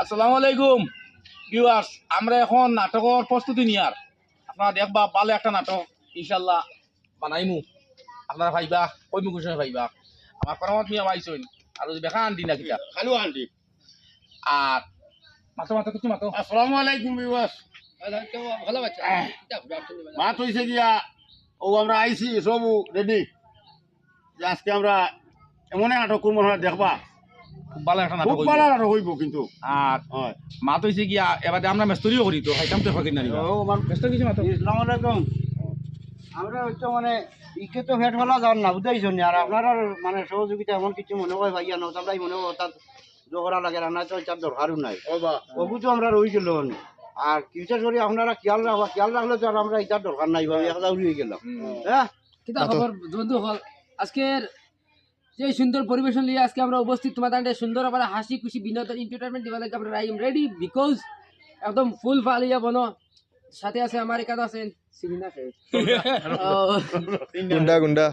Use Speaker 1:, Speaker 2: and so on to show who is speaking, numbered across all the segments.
Speaker 1: আসসালামু আলাইকুম ভিউয়ার্স, আমরা এখন নাটকের প্রস্তুতি নিয়ার। আপনারা দেখবা ভালো একটা নাটক ইনশাল্লাহ বানাইমু। আপনারা ভাইবা কইমু কুশে ভাইবা আমার পরামত মিয়া পাইছেন আর দেখা আনটি না কিটা
Speaker 2: খালু আন্টি
Speaker 1: আর মাতো মাতো কিছু মাতো।
Speaker 2: আসসালামু আলাইকুম ভিউয়ার্স।
Speaker 1: ভালো বাচ্চা
Speaker 2: মাত হইছে গিয়া ও আমরা আইছি সব রেডি যে আজকে আমরা এমন নাটক করবো না দেখবা
Speaker 1: খুব ভালো একটা নাটক
Speaker 2: খুব
Speaker 1: হইবো।
Speaker 2: ভালো নাটক হইব কিন্তু
Speaker 1: আর
Speaker 2: হয়
Speaker 1: মাত হইছে গিয়া এবারে আমরা মেস্তরিও করি তো খাইতাম তো ফাকির না মেস্তরি কিছু মাতো।
Speaker 3: আসসালামু আলাইকুম। আমরা হয়তো মানে ইকে তো ভেট হলা যান না বুঝাইছো নি আর আপনার মানে সহযোগিতা এমন কিছু মনে হয় ভাইয়া না আমরাই মনে হয় তার জোগড়া লাগে রান্না তো তার দরকারও নাই
Speaker 2: ও বা
Speaker 3: ওগু তো আমরা রই গেল আর বিশেষ করে আপনারা খেয়াল রাখলে তো আর আমরা ইটার দরকার নাই ভাবে একদা উড়িয়ে গেলাম হ্যাঁ
Speaker 4: কিতা খবর বন্ধু হল আজকের যে সুন্দর পরিবেশন নিয়ে আজকে আমরা উপস্থিত তোমাদের সুন্দর আবার হাসি খুশি বিনোদন এন্টারটেইনমেন্ট দিবা লাগে আমরা আই এম রেডি বিকজ একদম ফুল ফালিয়া বনো সাথে আছে আমার এখানে আছেন সিরিনা কে
Speaker 5: গুন্ডা গুন্ডা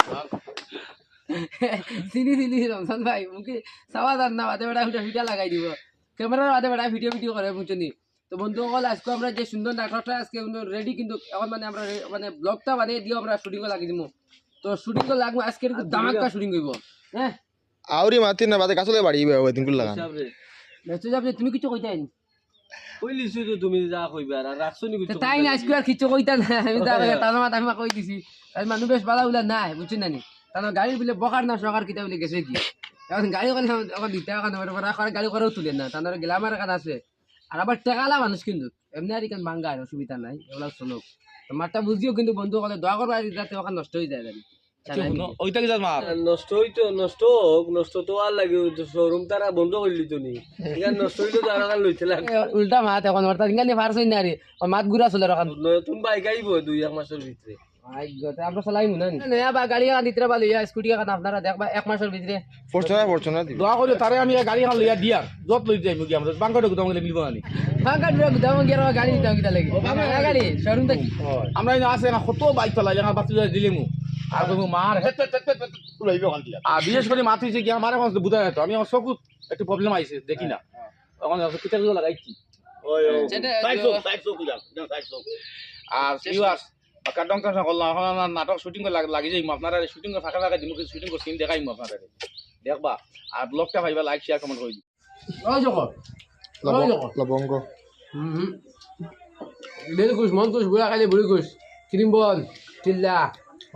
Speaker 4: সিনি রমজান ভাই মুখে সাওয়া দান না বাদে বেটা ভিডিও লাগাই দিব ক্যামেরার বাদে বেটা ভিডিও করে বুঝছনি। তো বন্ধু সকল আজকে আমরা যে সুন্দর নাটকটা আজকে রেডি কিন্তু এখন মানে আমরা মানে ব্লগটা বানিয়ে দিও আমরা শুটিং লাগি দিব। তো শুটিং লাগবো আজকে দামাক্কা শুটিং হইব হ্যাঁ।
Speaker 5: আউরি মাতি না বাদে কাছলে বাড়ি ওই দিন লাগান
Speaker 4: মেসেজ আপনি তুমি কিছু কইতাই নি
Speaker 6: কইলিছো তো তুমি যা কইবা আর রাখছো নি কিছু
Speaker 4: তাই না আজকে আর কিছু কইতা না আমি তার মাথা আমি কই দিছি আর মানুষ বেশ ভালো উলা নাই বুঝছেন না নি তার গাড়ি বলে বকার না সরকার কিতা বলে গেছে কি এখন গাড়ি করে এখন দিতে এখন গাড়ি করেও তুলেন না তার গ্লামার কান আছে আর আবার টাকালা মানুষ কিন্তু এমনি আর এখানে বাঙ্গা অসুবিধা নাই এগুলা চলুক মারটা বুঝিও কিন্তু বন্ধু বলে দোয়া করবা যাতে ওখানে নষ্ট হয়ে যায়
Speaker 1: ওইটা কি যার মা
Speaker 6: নষ্ট হইতো নষ্ট হোক নষ্ট তো আর লাগে শোরুম তারা বন্ধ করলি তো নি এখানে নষ্ট হইতো তারা কাল লইতে লাগে
Speaker 4: উল্টা মাত এখন মারতা ইংগানি ফারছ না রে মাত গুড়া চলে রাখান
Speaker 6: নতুন বাইক আইব 2-1 মাসের ভিতরে
Speaker 4: আমরা চালাইমু না নয়া বা গাড়ি কান দিতে পারলে স্কুটি কান আপনারা দেখবা 1 মাসের ভিতরে
Speaker 5: ফরচুনার দিব
Speaker 1: দোয়া করে তারে আমি গাড়ি খান লইয়া দিয়ার যত লই যাইমু কি আমরা বাঙ্গাটা গুদাম গেলে মিলবো না নি
Speaker 4: বাঙ্গা দাম গেরা গাড়ি দিতে কিটা লাগে বাঙ্গা গাড়ি শোরুম থেকে
Speaker 1: আমরা আছে না কত বাইক চালাই না বাচ্চা দিলেমু আর তুমি মার হেট
Speaker 2: লইবে ওখান দিয়া
Speaker 1: আর বিশেষ করে মাথা হয়েছে কি আমার এখন বুঝা যেত আমি আমার চকুত একটু প্রবলেম আইছে দেখি না এখন পিতার লাগাইছি
Speaker 2: ওই ও সাইডসো কিলা সাইডসো
Speaker 1: আর ভিউয়ার্স কাটং কাটা করলাম এখন আমার নাটক শুটিং লাগি যাইম আপনারা শুটিং ফাঁকা লাগাই দিমু শুটিং করে সিন দেখাইমু আপনারা দেখবা আর ব্লগটা ভাইবা লাইক শেয়ার কমেন্ট করে দিই
Speaker 4: ওই জগো
Speaker 5: লবঙ্গ
Speaker 4: বেল কুছ মন কুছ বুড়া খালি বুড়ি কুছ ক্রিম বল চিল্লা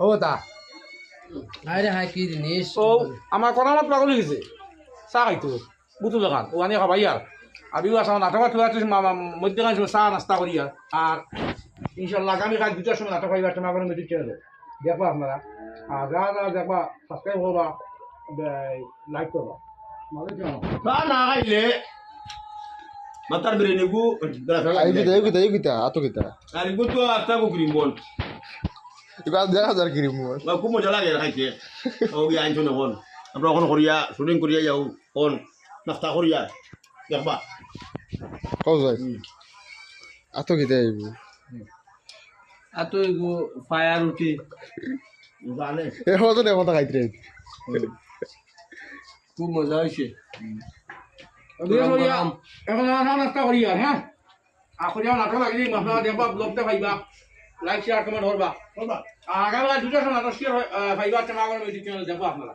Speaker 4: ওটা আরে হাই কি জিনিস
Speaker 1: ও আমার কোন মাত পাগল হয়ে গেছে চা খাইতো বুঝু দোকান ও আনি খাবাই আর ভিউয়ার্স আমার নাটক মধ্যে চা নাস্তা করি আর ইনশাল্লাহ আগামী কাল 2টার সময় নাটক পাইবা তোমার কোনো মিউজিক চ্যানেলে দেখবা আপনারা আর যারা দেখবা সাবস্ক্রাইব করবা লাইক করবা
Speaker 2: না না খাইলে মাতার বিরিয়ানি গু
Speaker 5: আই গিতা আতো গিতা
Speaker 2: আর গু তো আস্তা গু ক্রিম বল
Speaker 5: এবার দেখা যার কি রিমু
Speaker 2: খুব মজা লাগে খাইতে ও গিয়ে আইছো না কোন আমরা ওখানে করিয়া শুটিং করিয়া যাও কোন নাস্তা করিয়া দেখবা
Speaker 5: কও যাই আতো গিতা আইব
Speaker 6: আর তো ফায়ার উঠি
Speaker 2: জানে
Speaker 5: এ হতো না কথা খাইতে
Speaker 6: খুব মজা হইছে
Speaker 1: এখন নাস্তা করি হ্যাঁ আর করিয়া নাটক লাগি যাই আপনারা দেখবা ব্লগটা পাইবা লাইক শেয়ার কমেন্ট করবা আগামী কাল 2টার সময় নাটক শেয়ার পাইবা তোমার কোনো মিউজিক চ্যানেল দেখবা আপনারা